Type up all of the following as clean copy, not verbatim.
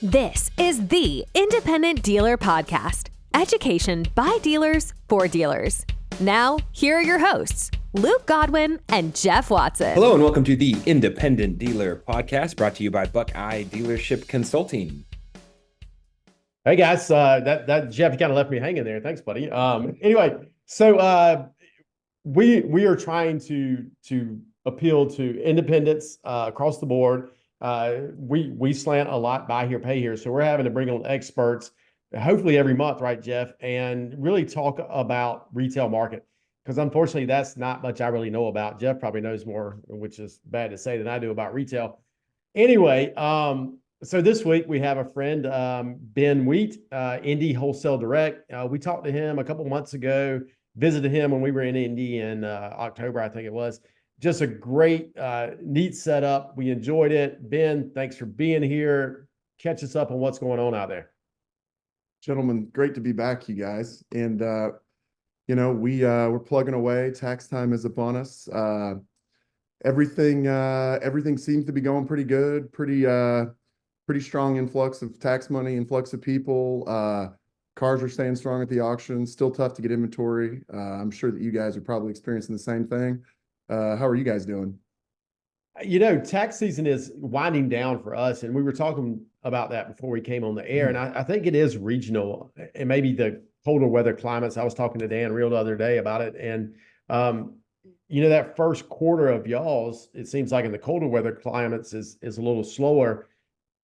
This is the Independent Dealer Podcast. Education by dealers for dealers. Now, here are your hosts, Luke Godwin and Jeff Watson. Hello and welcome to the Independent Dealer Podcast, brought to you by Buckeye Dealership Consulting. Hey guys, that Jeff, you kind of left me hanging there. Thanks, buddy. Anyway, so we are trying to appeal to independents across the board. We slant a lot buy here, pay here, so we're having to bring on experts, hopefully every month, right, Jeff, and really talk about retail market, because unfortunately that's not much I really know about. Jeff probably knows more, which is bad to say, than I do about retail. Anyway, so this week we have a friend, Ben Wheat, Indy Wholesale Direct. We talked to him a couple months ago, visited him when we were in Indy in October, I think it was. Just a great, neat setup. We enjoyed it. Ben, thanks for being here. Catch us up on what's going on out there. Gentlemen, great to be back, you guys. And, we're plugging away. Tax time is upon us. Everything seems to be going pretty good. Pretty strong influx of tax money, influx of people. Cars are staying strong at the auction. Still tough to get inventory. I'm sure that you guys are probably experiencing the same thing. How are you guys doing? Tax season is winding down for us, and we were talking about that before we came on the air, and I think it is regional, and maybe the colder weather climates. I was talking to Dan Real the other day about it, and that first quarter of y'all's, it seems like in the colder weather climates is a little slower.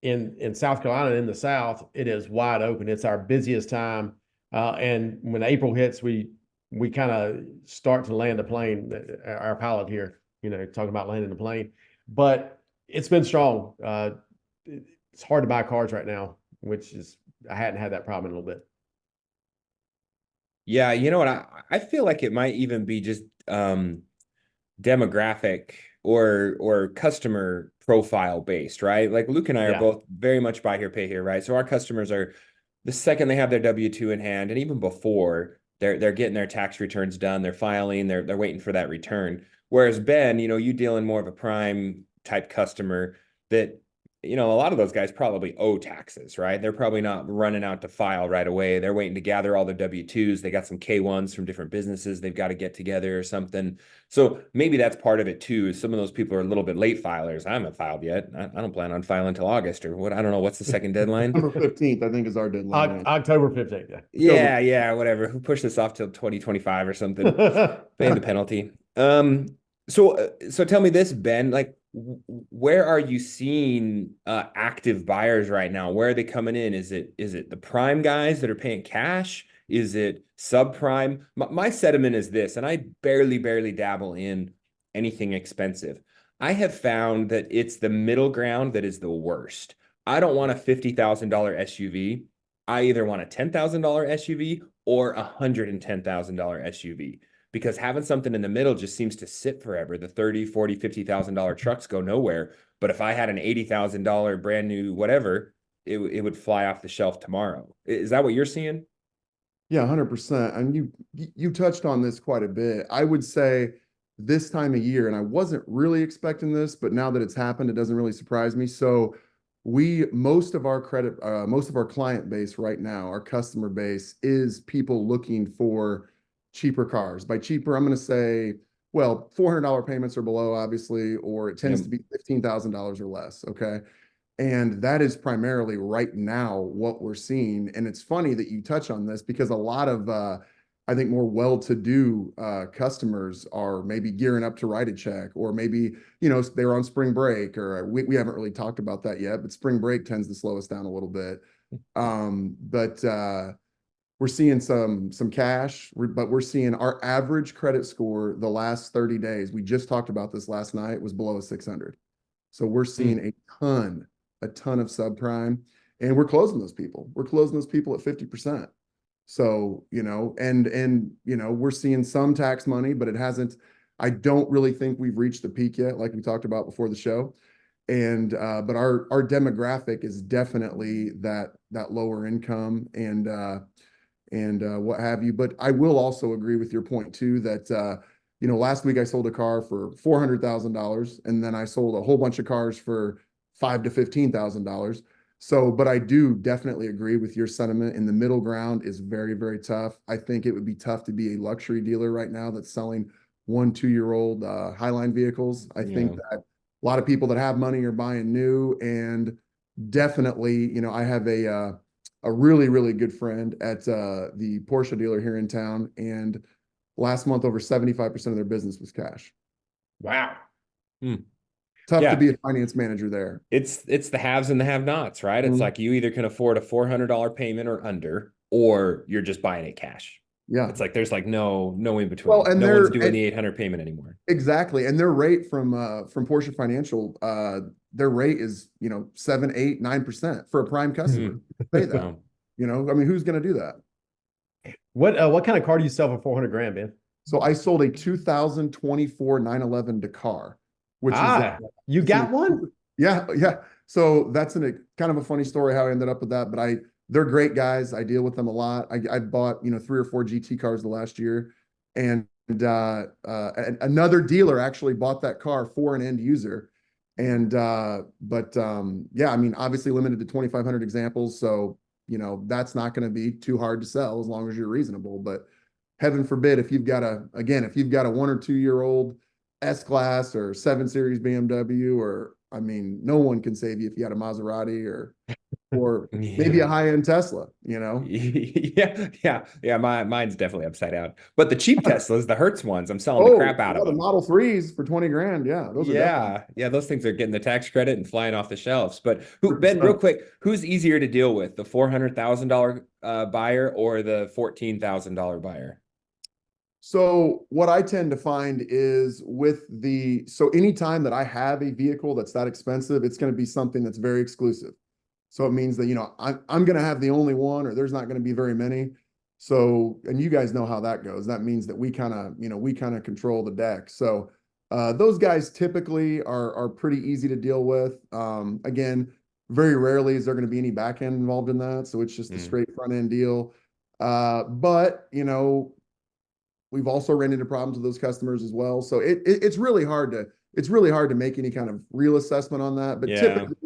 In South Carolina, in the South, it is wide open. It's our busiest time, and when April hits, we kind of start to land a plane, our pilot here, talking about landing a plane, but it's been strong. It's hard to buy cars right now, I hadn't had that problem in a little bit. Yeah, you know what? I feel like it might even be just demographic or customer profile based, right? Like Luke and I are both very much buy here, pay here, right? So our customers are, the second they have their W-2 in hand, and even before, they're getting their tax returns done, they're filing, they're waiting for that return. Whereas Ben, you deal in more of a prime type customer that, a lot of those guys probably owe taxes, right? They're probably not running out to file right away. They're waiting to gather all their W-2s. They got some K-1s from different businesses they've got to get together or something. So maybe that's part of it too. Some of those people are a little bit late filers. I haven't filed yet. I don't plan on filing until August or what. I don't know. What's the second deadline? October 15th, I think, is our deadline. October 15th. Yeah, whatever. Who pushed this off till 2025 or something? Paying the penalty. So tell me this, Ben, like, where are you seeing active buyers right now? Where are they coming in? Is it the prime guys that are paying cash? Is it subprime? My sentiment is this, and I barely dabble in anything expensive. I have found that it's the middle ground that is the worst. I don't want a $50,000 SUV. I either want a $10,000 SUV or a $110,000 SUV. Because having something in the middle just seems to sit forever. The $30,000, $40,000, $50,000 trucks go nowhere. But if I had an $80,000 brand new whatever, it would fly off the shelf tomorrow. Is that what you're seeing? Yeah, 100%. And you touched on this quite a bit. I would say this time of year, and I wasn't really expecting this, but now that it's happened, it doesn't really surprise me. So most of our client base right now, our customer base, is people looking for cheaper cars. By cheaper, I'm going to say, well, $400 payments or below, obviously, or it tends to be $15,000 or less. Okay. And that is primarily right now what we're seeing. And it's funny that you touch on this, because a lot of, I think, more well-to-do customers are maybe gearing up to write a check, or maybe, they're on spring break, or we haven't really talked about that yet, but spring break tends to slow us down a little bit. We're seeing some cash, but we're seeing our average credit score the last 30 days. We just talked about this last night, was below a 600. So we're seeing a ton of subprime, and we're closing those people. We're closing those people at 50%. So, we're seeing some tax money, but I don't really think we've reached the peak yet, like we talked about before the show. And, but our demographic is definitely that lower income and what have you. But I will also agree with your point too, that, last week I sold a car for $400,000, and then I sold a whole bunch of cars for $5,000 to $15,000. So, but I do definitely agree with your sentiment. In the middle ground is very, very tough. I think it would be tough to be a luxury dealer right now that's selling 1, 2-year-old Highline vehicles. I think that a lot of people that have money are buying new, and definitely, I have a really, really good friend at the Porsche dealer here in town, and last month over 75% of their business was cash. Wow. Tough to be a finance manager there. It's the haves and the have-nots, right? It's like you either can afford a $400 payment or under, or you're just buying it cash. Yeah. It's like there's like no in between. Well, and no one's doing the 800 payment anymore. Exactly. And their rate from Porsche Financial, their rate is, 7, 8, 9% for a prime customer. Pay that. Wow. I mean, who's going to do that? What kind of car do you sell for 400 grand, man? So I sold a 2024 911 Dakar, which is you got one? Yeah. So that's kind of a funny story how I ended up with that, but they're great guys. I deal with them a lot. I bought, 3 or 4 GT cars the last year, and another dealer actually bought that car for an end user. And yeah, I mean, obviously limited to 2,500 examples. So, that's not going to be too hard to sell as long as you're reasonable. But heaven forbid, if you've got a 1 or 2-year-old S-Class or 7 Series BMW, or, I mean, no one can save you if you got a Maserati or maybe a high-end Tesla, Yeah. Mine's definitely upside down. But the cheap Teslas, the Hertz ones, I'm selling the crap out of them. The Model 3s for 20 grand. Yeah. Those are those things are getting the tax credit and flying off the shelves. But Ben, real quick, who's easier to deal with, the $400,000 buyer or the $14,000 buyer? So what I tend to find is so anytime that I have a vehicle that's that expensive, it's going to be something that's very exclusive. So it means that, I'm going to have the only one, or there's not going to be very many. So, and you guys know how that goes. That means that we kind of control the deck. So those guys typically are pretty easy to deal with. Again, very rarely is there going to be any back end involved in that. So it's just a straight front end deal. But, we've also ran into problems with those customers as well. So it's really hard to make any kind of real assessment on that. But typically,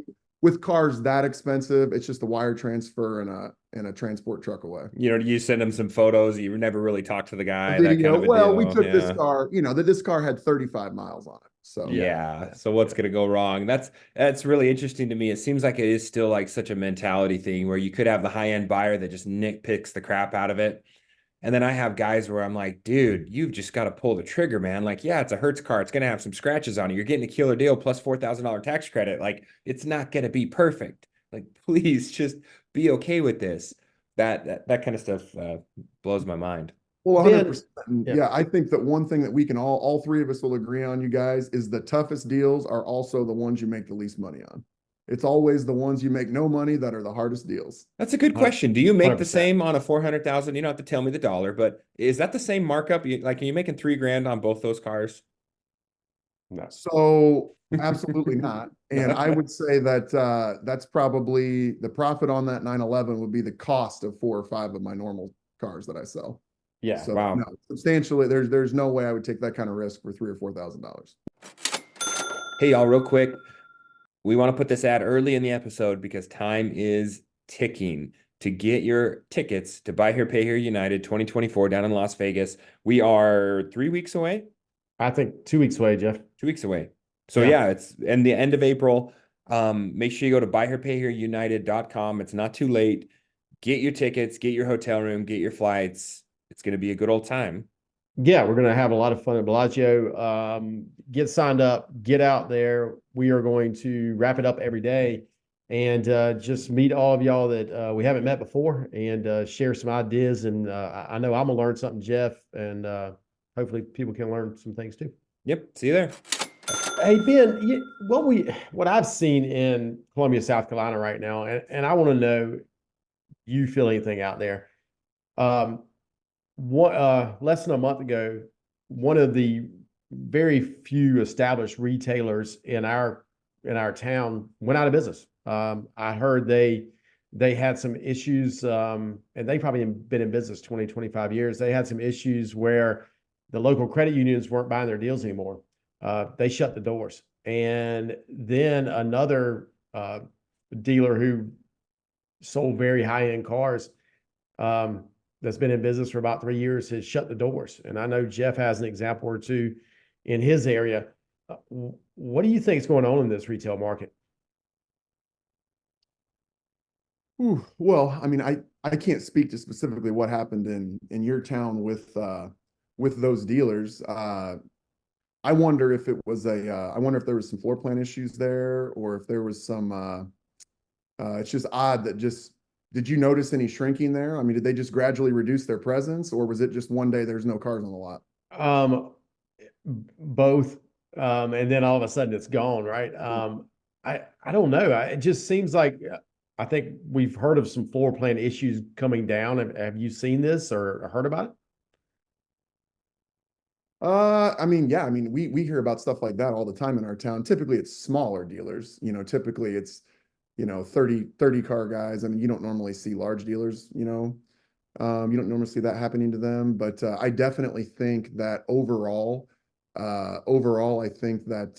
with cars that expensive, it's just a wire transfer and a transport truck away. You send them some photos. You never really talk to the guy. Video, that kind of a deal. We took this car. This car had 35 miles on it. So So what's going to go wrong? That's really interesting to me. It seems like it is still like such a mentality thing where you could have the high end buyer that just nitpicks the crap out of it. And then I have guys where I'm like, dude, you've just got to pull the trigger, man. Like, yeah, it's a Hertz car. It's going to have some scratches on it. You're getting a killer deal plus $4,000 tax credit. Like, it's not going to be perfect. Like, please just be okay with this. That kind of stuff blows my mind. Well, 100%. Yeah, I think that one thing that we can all 3 of us will agree on, you guys, is the toughest deals are also the ones you make the least money on. It's always the ones you make no money that are the hardest deals. That's a good question. Do you make 100%. the same on a 400,000? You don't have to tell me the dollar, but is that the same markup? Are you making $3,000 on both those cars? No. So absolutely not. And I would say that that's probably the profit on that 911 would be the cost of 4 or 5 of my normal cars that I sell. Yeah. So wow. No, substantially, there's no way I would take that kind of risk for $3,000 or $4,000. Hey, y'all, real quick. We want to put this ad early in the episode because time is ticking. To get your tickets to Buy Here, Pay Here United 2024 down in Las Vegas, we are 3 weeks away. I think 2 weeks away, Jeff. 2 weeks away. So it's in the end of April. Make sure you go to buyherepayhereunited.com. It's not too late. Get your tickets, get your hotel room, get your flights. It's going to be a good old time. Yeah, we're going to have a lot of fun at Bellagio. Get signed up, get out there. We are going to wrap it up every day and just meet all of y'all that we haven't met before and share some ideas. And I know I'm going to learn something, Jeff, and hopefully people can learn some things too. Yep. See you there. Hey, Ben, what I've seen in Columbia, South Carolina right now, and I want to know you feel anything out there. Less than a month ago, one of the very few established retailers in our town went out of business. I heard they had some issues, and they probably been in business 20, 25 years. They had some issues where the local credit unions weren't buying their deals anymore. They shut the doors. And then another dealer who sold very high-end cars, that's been in business for about 3 years, has shut the doors. And I know Jeff has an example or two in his area. What do you think is going on in this retail market? Ooh, well, I mean, I can't speak to specifically what happened in your town with those dealers. I wonder if it was I wonder if there was some floor plan issues there, or if there was some. It's just odd that just. Did you notice any shrinking there? I mean, did they just gradually reduce their presence, or was it just one day there's no cars on the lot? Both, and then all of a sudden it's gone, right? I don't know. It just seems like I think we've heard of some floor plan issues coming down. Have you seen this or heard about it? I mean, yeah, I mean, we hear about stuff like that all the time in our town. Typically, it's smaller dealers. Typically it's 30 car guys. I mean, you don't normally see large dealers. You don't normally see that happening to them. But I definitely think that overall, I think that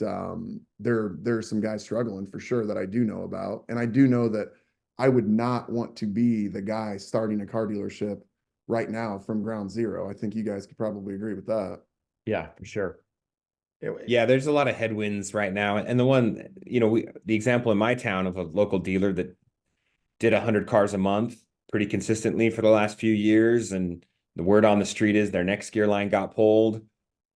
there's some guys struggling for sure that I do know about, and I do know that I would not want to be the guy starting a car dealership right now from ground zero. I think you guys could probably agree with that. Yeah, for sure. Yeah, there's a lot of headwinds right now. And the example in my town of a local dealer that did 100 cars a month pretty consistently for the last few years. And the word on the street is their next gear line got pulled.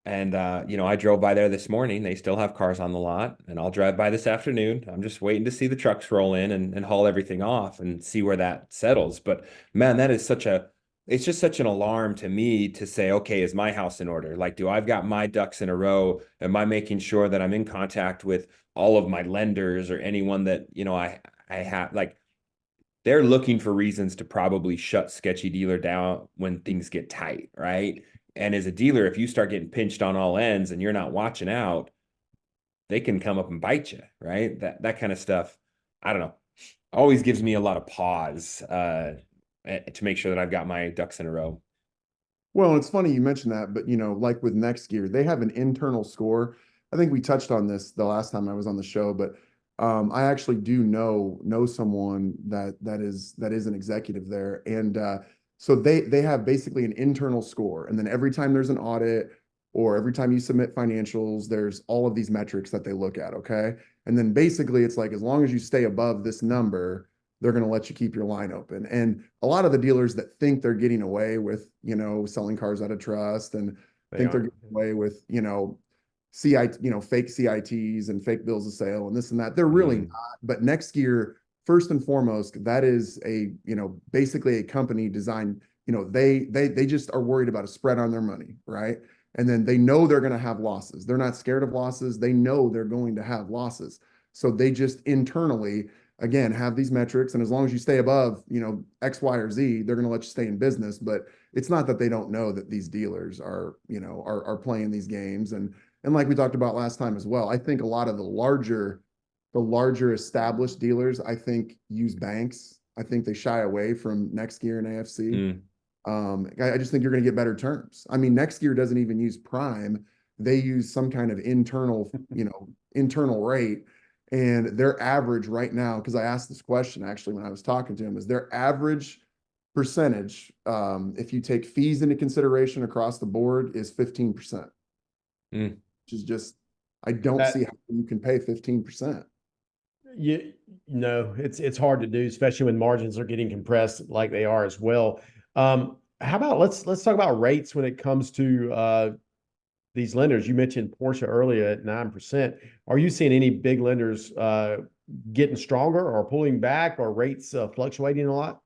And, I drove by there this morning. They still have cars on the lot, and I'll drive by this afternoon. I'm just waiting to see the trucks roll in and haul everything off and see where that settles. But man, it's just such an alarm to me to say, okay, is my house in order? Like, do I've got my ducks in a row? Am I making sure that I'm in contact with all of my lenders or anyone that, I have, like, they're looking for reasons to probably shut sketchy dealer down when things get tight, right? And as a dealer, if you start getting pinched on all ends and you're not watching out, they can come up and bite you, right? That kind of stuff, I don't know, always gives me a lot of pause to make sure that I've got my ducks in a row. Well, it's funny you mentioned that, but like with Next Gear, they have an internal score. I think we touched on this the last time I was on the show, but I actually do know someone that is an executive there, and so they have basically an internal score, and then every time there's an audit or every time you submit financials, there's all of these metrics that they look at, okay? And then basically it's like as long as you stay above this number, they're going to let you keep your line open. And a lot of the dealers that think they're getting away with, selling cars out of trust and they're getting away with, fake CITs and fake bills of sale and this and that, they're really not. But Next Gear, first and foremost, that is basically a company designed, they just are worried about a spread on their money, right? And then they know they're going to have losses. They're not scared of losses. They know they're going to have losses. So they just internally, again, have these metrics. And as long as you stay above, X, Y, or Z, they're going to let you stay in business. But it's not that they don't know that these dealers are playing these games. And like we talked about last time as well, I think a lot of the larger established dealers, I think, use banks. I think they shy away from Next Gear and AFC. I just think you're going to get better terms. I mean, Next Gear doesn't even use prime. They use some kind of internal rate. And their average right now, because I asked this question actually when I was talking to him, is their average percentage, if you take fees into consideration across the board, is 15%. Which is just, I don't see how you can pay 15%. It's hard to do, especially when margins are getting compressed like they are as well. How about let's talk about rates when it comes to these lenders. You mentioned Porsche earlier at 9%. Are you seeing any big lenders getting stronger or pulling back, or rates fluctuating a lot?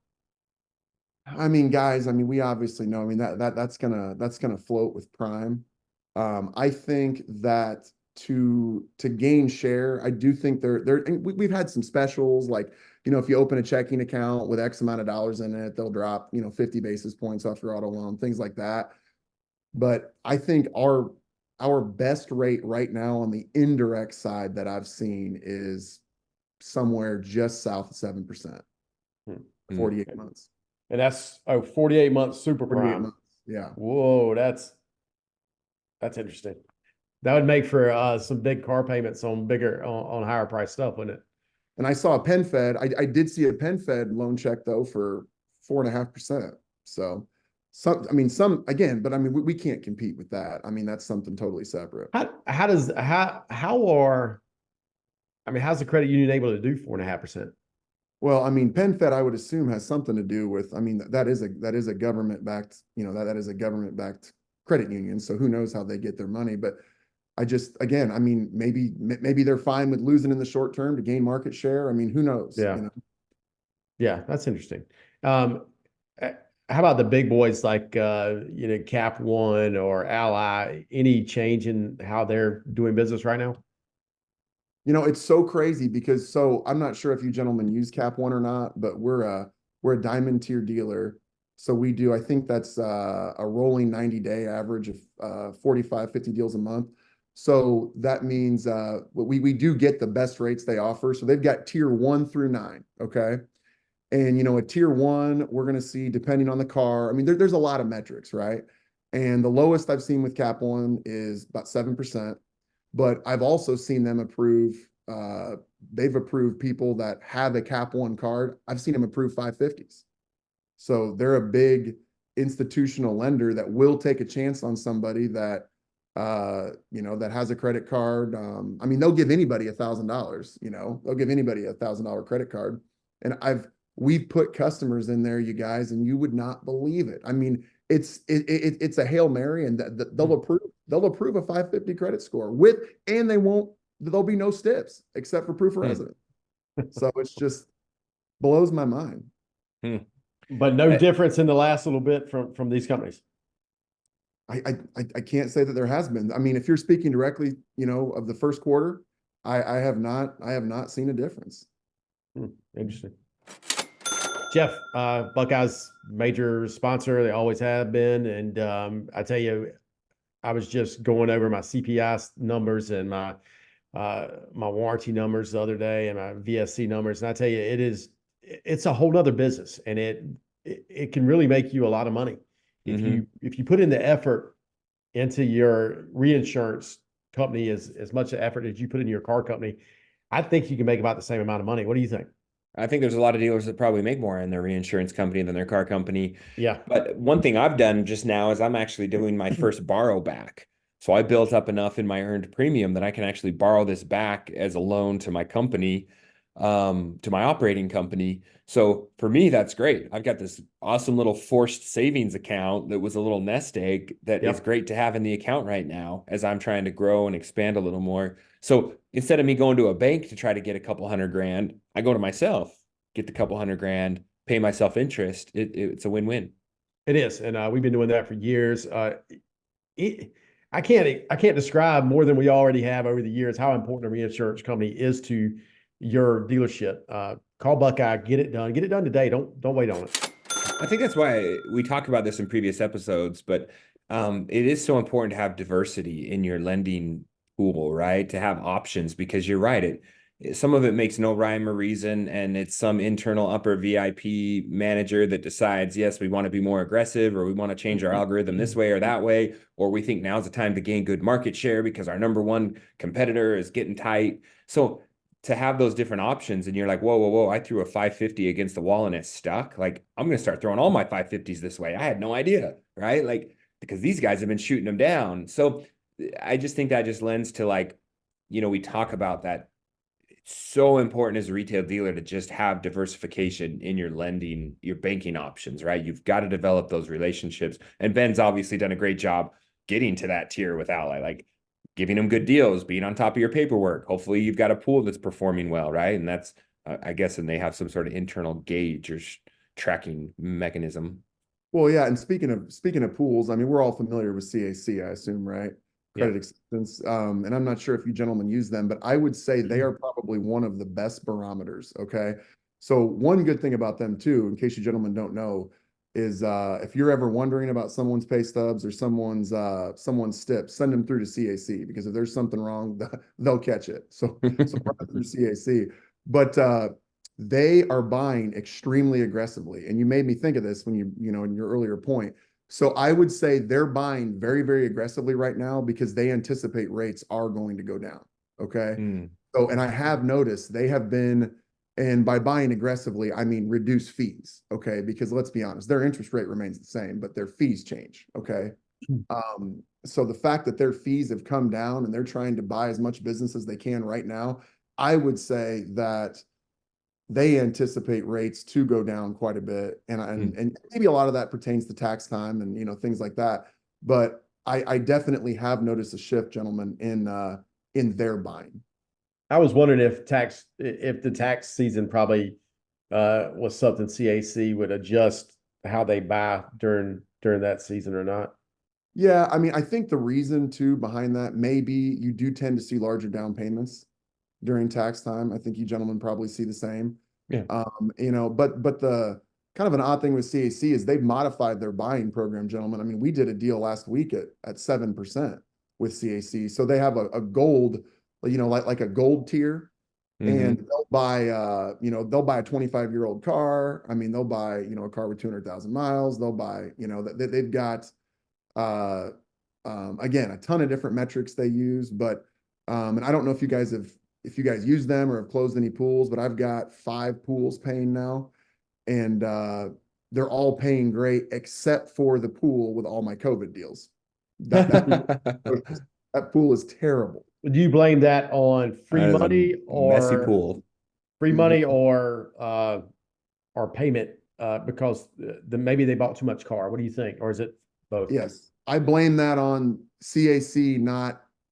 I mean, guys, we obviously know. I mean, that's gonna float with prime. I think that to gain share, I do think we've had some specials, like, if you open a checking account with X amount of dollars in it, they'll drop, 50 basis points off your auto loan, things like that. But I think our best rate right now on the indirect side that I've seen is somewhere just south of 7%, 48 months. And that's 48 months super prime. 48 months. Yeah. Whoa, that's interesting. That would make for some big car payments on higher price stuff, wouldn't it? And I saw a PenFed. I did see a PenFed loan check though for 4.5%. So again, but I mean, we can't compete with that. I mean, that's something totally separate. How's the credit union able to do 4.5%? Well, I mean, PenFed, I would assume has something to do with, I mean, that is a government-backed, that is a government-backed credit union. So who knows how they get their money, but again, I mean, maybe they're fine with losing in the short term to gain market share. I mean, who knows? Yeah. Yeah, that's interesting. How about the big boys like Cap One or Ally? Any change in how they're doing business right now? It's so crazy because I'm not sure if you gentlemen use Cap One or not, but we're a diamond tier dealer. So we do, I think that's a rolling 90-day average of 45, 50 deals a month. So that means we do get the best rates they offer. So they've got tier 1 through 9. Okay. And, a tier 1, we're going to see, depending on the car, I mean, there's a lot of metrics, right? And the lowest I've seen with Cap One is about 7%. But I've also seen them approve, they've approved people that have a Cap One card. I've seen them approve 550s. So they're a big institutional lender that will take a chance on somebody that, that has a credit card. I mean, they'll give anybody $1,000, they'll give anybody $1,000 credit card. And we've put customers in there, you guys, and you would not believe it. I mean, it's a Hail Mary, and they'll approve a 550 credit score and there'll be no steps except for proof of residence. So it's just blows my mind. But no difference in the last little bit from these companies. I can't say that there has been. I mean, if you're speaking directly, of the first quarter, I have not seen a difference. Interesting. Jeff, Buckeye's major sponsor, they always have been. And I tell you, I was just going over my CPI numbers and my warranty numbers the other day and my VSC numbers. And I tell you, it's a whole nother business, and it can really make you a lot of money. If you put in the effort into your reinsurance company as much effort as you put in your car company, I think you can make about the same amount of money. What do you think? I think there's a lot of dealers that probably make more in their reinsurance company than their car company. Yeah. But one thing I've done just now is I'm actually doing my first borrow back. So I built up enough in my earned premium that I can actually borrow this back as a loan to my company, to my operating company. So for me, that's great. I've got this awesome little forced savings account that was a little nest egg that is great to have in the account right now as I'm trying to grow and expand a little more. So instead of me going to a bank to try to get a couple $100,000, I go to myself, get the couple $100,000, pay myself interest. It's a win-win. It is. And we've been doing that for years. I can't describe more than we already have over the years how important a reinsurance company is to your dealership. Call Buckeye, get it done today. Don't wait on it. I think that's why we talked about this in previous episodes, but it is so important to have diversity in your lending pool, right? To have options, because you're right. Some of it makes no rhyme or reason, and it's some internal upper VIP manager that decides, yes, we want to be more aggressive, or we want to change our algorithm this way or that way, or we think now's the time to gain good market share because our number one competitor is getting tight. So to have those different options, and you're like, whoa, I threw a 550 against the wall and it's stuck. Like, I'm going to start throwing all my 550s this way. I had no idea, right? Like, because these guys have been shooting them down. So I just think that just lends to, like, we talk about that. It's so important as a retail dealer to just have diversification in your lending, your banking options, right? You've got to develop those relationships. And Ben's obviously done a great job getting to that tier with Ally, like giving them good deals, being on top of your paperwork. Hopefully you've got a pool that's performing well, right? And that's, I guess, and they have some sort of internal gauge or tracking mechanism. Well, yeah. And speaking of pools, I mean, we're all familiar with CAC, I assume, right? Credit acceptance. And I'm not sure if you gentlemen use them, but I would say they are probably one of the best barometers. Okay. So one good thing about them too, in case you gentlemen don't know, is if you're ever wondering about someone's pay stubs or someone's STIP, send them through to CAC, because if there's something wrong, they'll catch it. So run it through CAC. But they are buying extremely aggressively. And you made me think of this when in your earlier point. So I would say they're buying very, very aggressively right now because they anticipate rates are going to go down. Okay. So, and I have noticed they have been And by buying aggressively, I mean reduce fees, okay? Because let's be honest, their interest rate remains the same, but their fees change, okay? So the fact that their fees have come down and they're trying to buy as much business as they can right now, I would say that they anticipate rates to go down quite a bit. And maybe a lot of that pertains to tax time and, things like that. But I definitely have noticed a shift, gentlemen, in their buying. I was wondering if the tax season probably was something CAC would adjust how they buy during that season or not. Yeah, I mean, I think the reason too behind that may be you do tend to see larger down payments during tax time. I think you gentlemen probably see the same. Yeah. But the kind of an odd thing with CAC is they've modified their buying program, gentlemen. I mean, we did a deal last week at 7% with CAC. So they have a gold, like a gold tier. And they'll buy a 25-year-old car. I mean, they'll buy, a car with 200,000 miles. They'll buy, they've got again, a ton of different metrics they use, but and I don't know if you guys use them or have closed any pools, but I've got 5 pools paying now, and they're all paying great except for the pool with all my COVID deals. That pool is terrible. Do you blame that on free money or messy pool? Free money or payment because maybe they bought too much car? What do you think? Or is it both? Yes, I blame that on CAC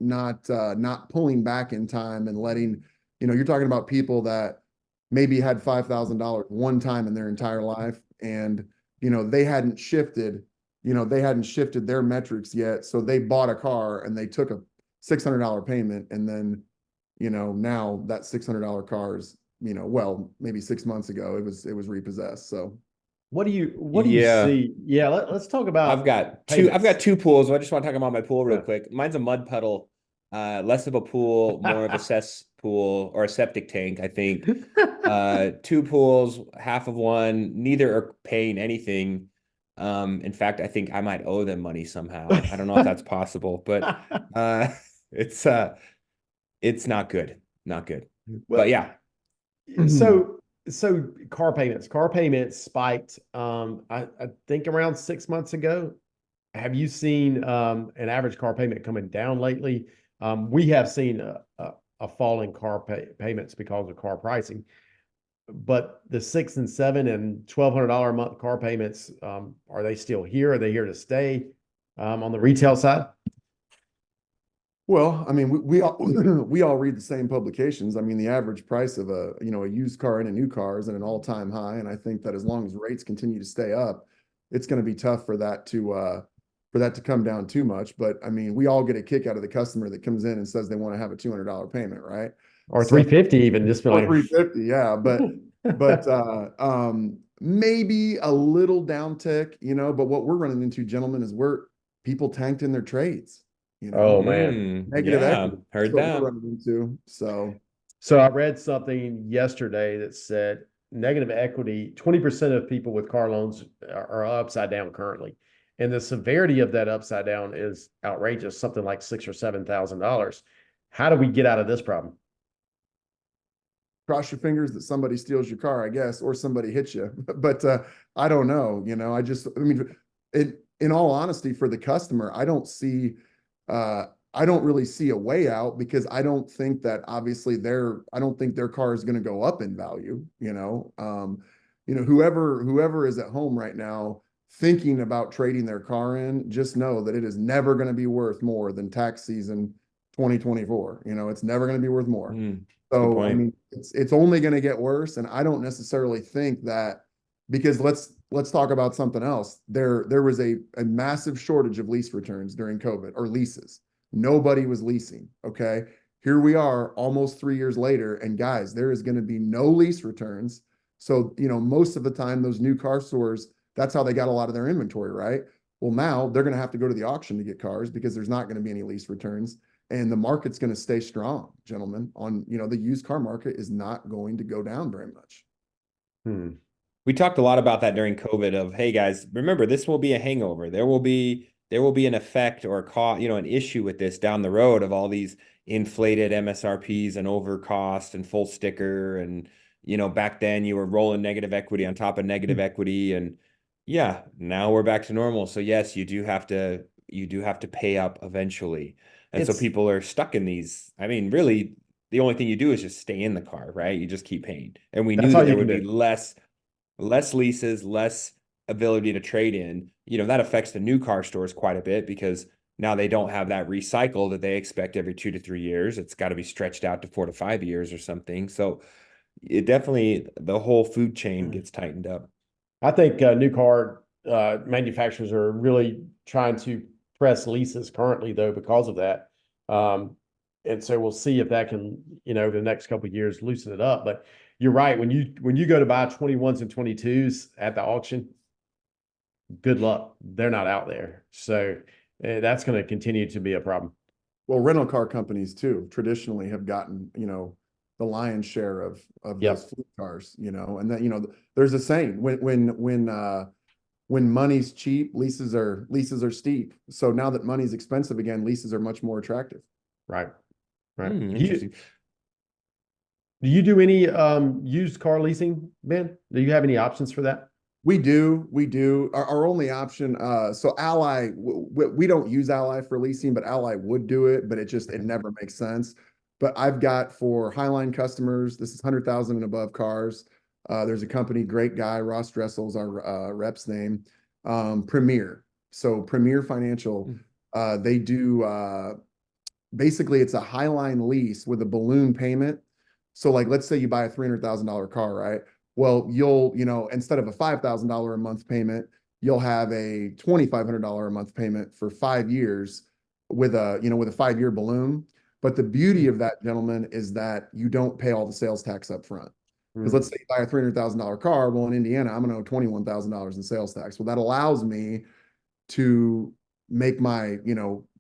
not pulling back in time and letting, you're talking about people that maybe had $5,000 one time in their entire life, and they hadn't shifted their metrics yet, so they bought a car and they took a $600 payment, and then now that $600 car is well, maybe 6 months ago it was repossessed. So what do you see? Yeah, let's talk about. I've got two pools. I just want to talk about my pool real quick. Mine's a mud puddle, less of a pool, more of a cesspool or a septic tank, I think. 2 pools, half of one. Neither are paying anything. In fact, I think I might owe them money somehow. I don't know if that's possible, but it's not good. Not good. Well, but yeah. So car payments spiked, I think around 6 months ago. Have you seen an average car payment coming down lately? We have seen a fall in car payments because of car pricing, but the $600 and $700 and $1,200 a month car payments, are they still here? Are they here to stay on the retail side? Well, I mean, we all read the same publications. I mean, the average price of a used car and a new car is at an all-time high, and I think that as long as rates continue to stay up, it's going to be tough for that to come down too much. But I mean, we all get a kick out of the customer that comes in and says they want to have a $200 payment, right? Or $350 even, just like $350, yeah. But maybe a little downtick, but what we're running into, gentlemen, is people tanked in their trades. Oh man, negative equity. Heard that. We're running into. So I read something yesterday that said negative equity, 20% of people with car loans are upside down currently. And the severity of that upside down is outrageous, something like $6,000 or $7,000. How do we get out of this problem? Cross your fingers that somebody steals your car, I guess, or somebody hits you. But I don't know. In all honesty, for the customer, I don't really see a way out, because I don't think that obviously I don't think their car is going to go up in value. Whoever is at home right now thinking about trading their car in, just know that it is never going to be worth more than tax season 2024. It's never going to be worth more. So I mean, it's only going to get worse, and I don't necessarily think that, because let's talk about something else. There was a massive shortage of lease returns during COVID, or leases. Nobody was leasing. Okay. Here we are almost 3 years later, and guys, there is going to be no lease returns. So, most of the time those new car stores, that's how they got a lot of their inventory, right? Well, now they're going to have to go to the auction to get cars, because there's not going to be any lease returns, and the market's going to stay strong, gentlemen. The used car market is not going to go down very much. We talked a lot about that during COVID of, hey guys, remember, this will be a hangover. There will be an effect or an issue with this down the road of all these inflated MSRPs and over cost and full sticker and, back then you were rolling negative equity on top of negative equity, and yeah, now we're back to normal. So yes, you do have to pay up eventually. And so people are stuck in these. I mean, really, the only thing you do is just stay in the car, right? You just keep paying. And we knew that there would be less leases, less ability to trade in. That affects the new car stores quite a bit because now they don't have that recycle that they expect every 2 to 3 years. It's got to be stretched out to 4 to 5 years or something. So it definitely, the whole food chain gets tightened up. I think new car manufacturers are really trying to press leases currently, though, because of that. And so we'll see if that can, the next couple of years loosen it up. But you're right. When you go to buy 21s and 22s at the auction, good luck. They're not out there. So that's going to continue to be a problem. Well, rental car companies too traditionally have gotten, the lion's share of those fleet cars, and then, there's a saying when money's cheap, leases are steep. So now that money's expensive again, leases are much more attractive. Right. Right. Interesting. Do you do any used car leasing, Ben? Do you have any options for that? We do. Our only option, so Ally, we don't use Ally for leasing, but Ally would do it, but it never makes sense. But I've got for Highline customers, this is 100,000 and above cars. There's a company, great guy, Ross Dressel's our rep's name, Premier. So Premier Financial, they do, basically it's a Highline lease with a balloon payment. So like, let's say you buy a $300,000 car, right? Well, you'll, instead of a $5,000 a month payment, you'll have a $2,500 a month payment for 5 years with a 5-year balloon. But the beauty of that, gentlemen, is that you don't pay all the sales tax up front. Because let's say you buy a $300,000 car. Well, in Indiana, I'm going to owe $21,000 in sales tax. Well, that allows me to make my,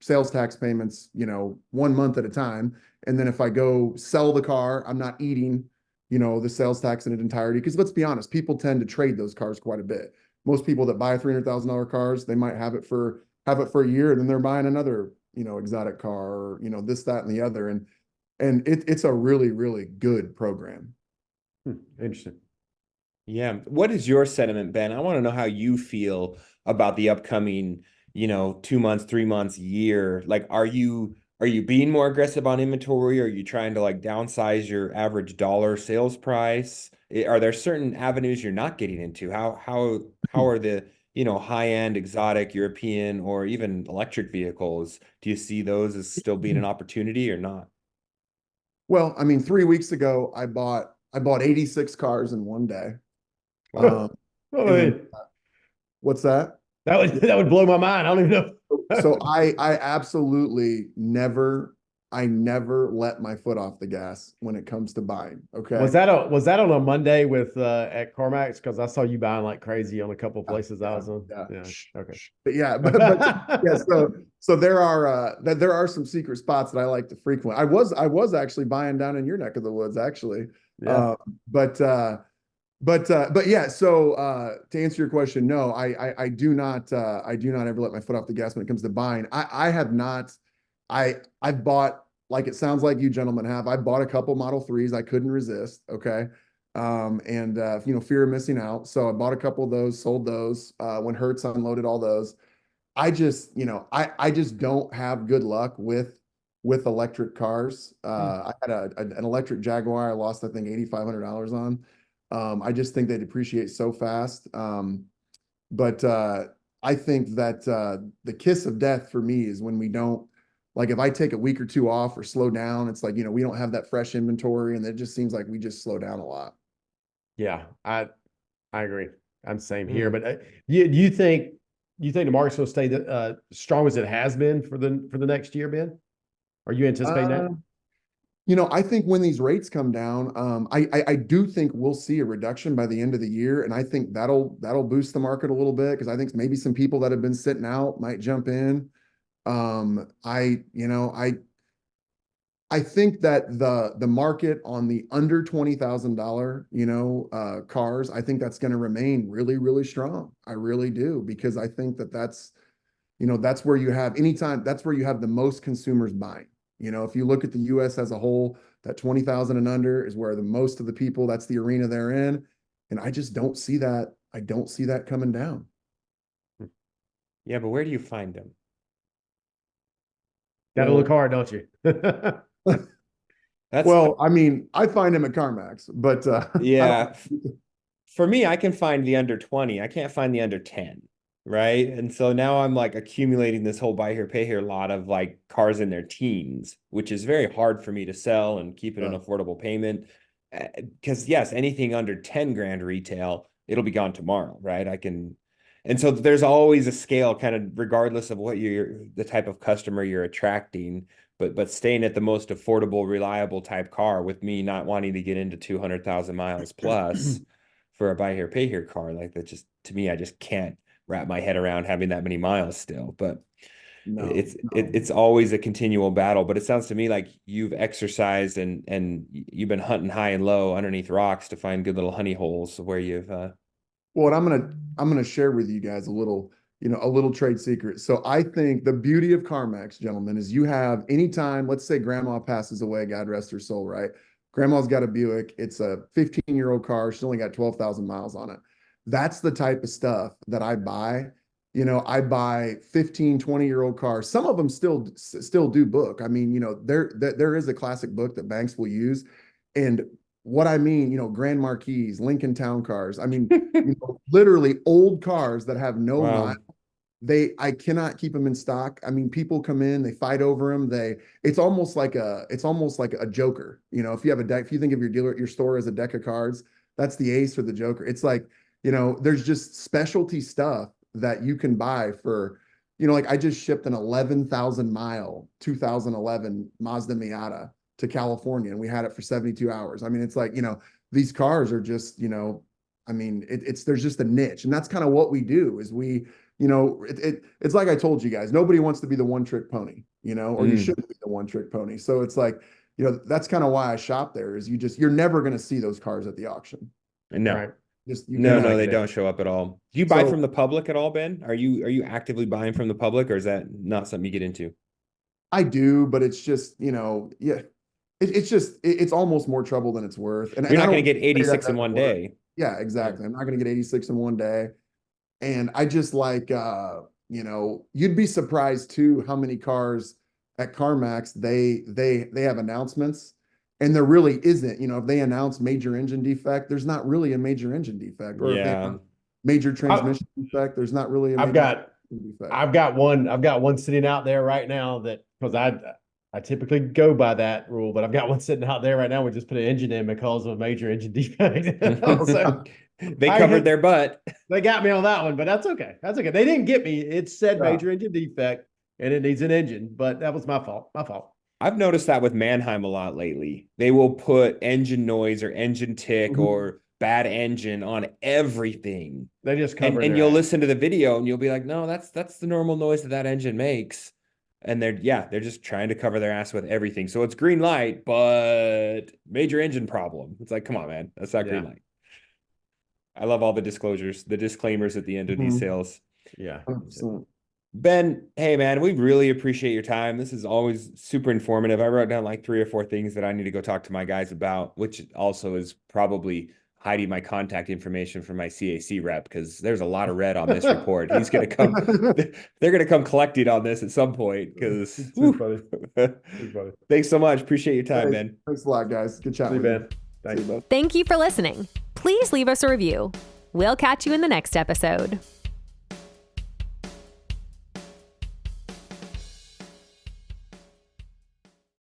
sales tax payments, 1 month at a time. And then if I go sell the car, I'm not eating, the sales tax in its entirety. Because let's be honest, people tend to trade those cars quite a bit. Most people that buy $300,000 cars, they might have it for a year, and then they're buying another, exotic car, or, this, that, and the other. And it's a really, really good program. Interesting. Yeah. What is your sentiment, Ben? I want to know how you feel about the upcoming, 2 months, 3 months, year. Like, are you being more aggressive on inventory? Are you trying to like downsize your average dollar sales price? Are there certain avenues you're not getting into? How are the, high-end exotic European or even electric vehicles? Do you see those as still being an opportunity or not? Well, I mean, 3 weeks ago, I bought 86 cars in one day. What's that? That would blow my mind. I don't even know. So I absolutely never let my foot off the gas when it comes to buying. Okay. Was that on a Monday with at CarMax? Because I saw you buying like crazy on a couple of places I was on. Yeah. Okay. But yeah. So there are some secret spots that I like to frequent. I was actually buying down in your neck of the woods, actually. Yeah. But yeah, so to answer your question, no, I do not ever let my foot off the gas when it comes to buying. I've bought, like it sounds like you gentlemen have, I bought a couple Model 3s I couldn't resist, okay? Fear of missing out. So I bought a couple of those, sold those, when Hertz unloaded all those. I just don't have good luck with electric cars. I had an electric Jaguar I lost, I think, $8,500 on. I just think they depreciate so fast. But I think that the kiss of death for me is when we don't, like if I take a week or two off or slow down, it's like, we don't have that fresh inventory, and it just seems like we just slow down a lot. Yeah, I agree. I'm same here. But do you think the market's going to stay strong as it has been for the next year, Ben? Are you anticipating that? I think when these rates come down, I do think we'll see a reduction by the end of the year, and I think that'll boost the market a little bit, because I think maybe some people that have been sitting out might jump in. I think that the market on the under $20,000 cars, I think that's going to remain really, really strong. I really do, because I think that's where you have the most consumers buying. If you look at the US as a whole, That 20,000 and under is where the most of the people, that's the arena they're in. And I just don't see that. I don't see that coming down. Yeah, but where do you find them? Gotta look hard, don't you? Well, I mean, I find him at CarMax, but yeah, for me, I can find the under 20. I can't find the under 10, right? And so now I'm like accumulating this whole buy here, pay here lot of like cars in their teens, which is very hard for me to sell and keep it an affordable payment. Because yes, anything under 10 grand retail, it'll be gone tomorrow, right? And so there's always a scale, kind of regardless of what the type of customer you're attracting, but staying at the most affordable, reliable type car, with me not wanting to get into 200,000 miles plus for a buy here, pay here car, like that, just to me, I just can't wrap my head around having that many miles still. But it's always a continual battle. But it sounds to me like you've exercised and you've been hunting high and low underneath rocks to find good little honey holes where you've Well, and I'm gonna share with you guys a little trade secret. So I think the beauty of CarMax, gentlemen, is you have anytime, let's say grandma passes away, God rest her soul, right? Grandma's got a Buick. It's a 15-year-old car. She's only got 12,000 miles on it. That's the type of stuff that I buy. I buy 15, 20-year-old cars. Some of them still do book. I mean, there is a classic book that banks will use. And what I mean, Grand Marquis, Lincoln Town Cars. I mean, literally old cars that have no miles. I cannot keep them in stock. I mean, people come in, they fight over them. It's almost like a joker. If you have a deck, if you think of your store as a deck of cards, that's the ace or the joker. It's like, there's just specialty stuff that you can buy for, like I just shipped an 11,000 mile 2011 Mazda Miata to California, and we had it for 72 hours. I mean, it's like, these cars are just, I mean, there's just a niche, and that's kind of what we do is we, it's like I told you guys, nobody wants to be the one-trick pony, or you shouldn't be the one-trick pony. So it's like, that's kind of why I shop there is you're never going to see those cars at the auction. No, right. No, they don't show up at all. Do you buy from the public at all, Ben? Are you actively buying from the public, or is that not something you get into? I do, but it's just, yeah. It's almost more trouble than it's worth. And you're not going to get 86 in one day. Yeah, exactly. I'm not going to get 86 in one day. And I just like, you'd be surprised too how many cars at CarMax they have announcements, and there really isn't. If they announce major engine defect, there's not really a major engine defect, or if they have major transmission defect, there's not really a major defect. I've got one sitting out there right now that, because I typically go by that rule, but I've got one sitting out there right now. We just put an engine in because of a major engine defect. So they covered their butt. They got me on that one, but that's okay. That's okay. They didn't get me. It said major engine defect and it needs an engine, but that was my fault. I've noticed that with Mannheim a lot lately. They will put engine noise or engine tick or bad engine on everything. They just cover and you'll listen to the video and you'll be like, no, that's the normal noise that engine makes. And they're just trying to cover their ass with everything. So it's green light, but major engine problem. It's like, come on, man, that's not green light. I love all the disclosures, the disclaimers at the end of these sales. Yeah. 100%. Ben, hey man, we really appreciate your time. This is always super informative. I wrote down like 3 or 4 things that I need to go talk to my guys about, which also is probably hiding my contact information from my CAC rep, because there's a lot of red on this report. He's going to come, they're going to come collecting on this at some point, because thanks so much. Appreciate your time, Ben. Thanks a lot, guys. Good chat. Ben. Thank you for listening. Please leave us a review. We'll catch you in the next episode.